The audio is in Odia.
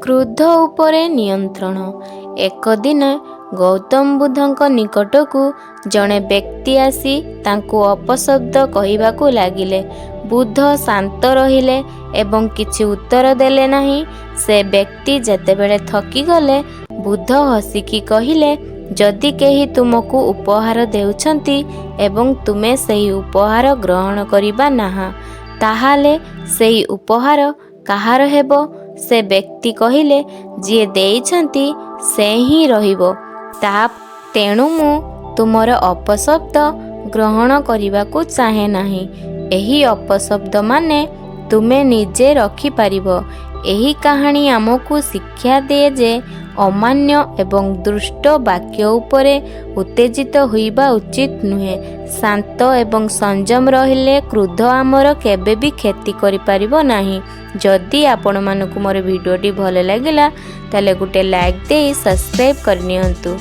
କ୍ରୋଧ ଉପରେ ନିୟନ୍ତ୍ରଣ। ଏକ ଦିନ ଗୌତମ ବୁଦ୍ଧଙ୍କ ନିକଟକୁ ଜଣେ ବ୍ୟକ୍ତି ଆସି ତାଙ୍କୁ ଅପଶବ୍ଦ କହିବାକୁ ଲାଗିଲେ। ବୁଦ୍ଧ ଶାନ୍ତ ରହିଲେ ଏବଂ କିଛି ଉତ୍ତର ଦେଲେ ନାହିଁ। ସେ ବ୍ୟକ୍ତି ଯେତେବେଳେ ଥକିଗଲେ, ବୁଦ୍ଧ ହସିକି କହିଲେ, ଯଦି କେହି ତୁମକୁ ଉପହାର ଦେଉଛନ୍ତି ଏବଂ ତୁମେ ସେହି ଉପହାର ଗ୍ରହଣ କରିବା ନାହଁ, ତାହେଲେ ସେହି ଉପହାର କାହାର ହେବ? ସେ ବ୍ୟକ୍ତି କହିଲେ, ଯିଏ ଦେଇଛନ୍ତି ସେ ହିଁ ରହିବ। ତେଣୁ ମୁଁ ତୁମର ଅପଶବ୍ଦ ଗ୍ରହଣ କରିବାକୁ ଚାହେଁ ନାହିଁ। ଏହି ଅପଶବ୍ଦମାନେ ତୁମେ ନିଜେ ରଖିପାରିବ। ଏହି କାହାଣୀ ଆମକୁ ଶିକ୍ଷା ଦିଏ ଯେ ଅମାନ୍ୟ ଏବଂ ଦୁଷ୍ଟ ବାକ୍ୟ ଉପରେ ଉତ୍ତେଜିତ ହୋଇବା ଉଚିତ ନୁହେଁ। ଶାନ୍ତ ଏବଂ ସଂଯମ ରହିଲେ କ୍ରୋଧ ଆମର କେବେ ବି କ୍ଷତି କରିପାରିବ ନାହିଁ। ଯଦି ଆପଣମାନଙ୍କୁ ମୋର ଭିଡ଼ିଓଟି ଭଲ ଲାଗିଲା ତାହେଲେ ଗୋଟେ ଲାଇକ୍ ଦେଇ ସବସ୍କ୍ରାଇବ୍ କରିନିଅନ୍ତୁ।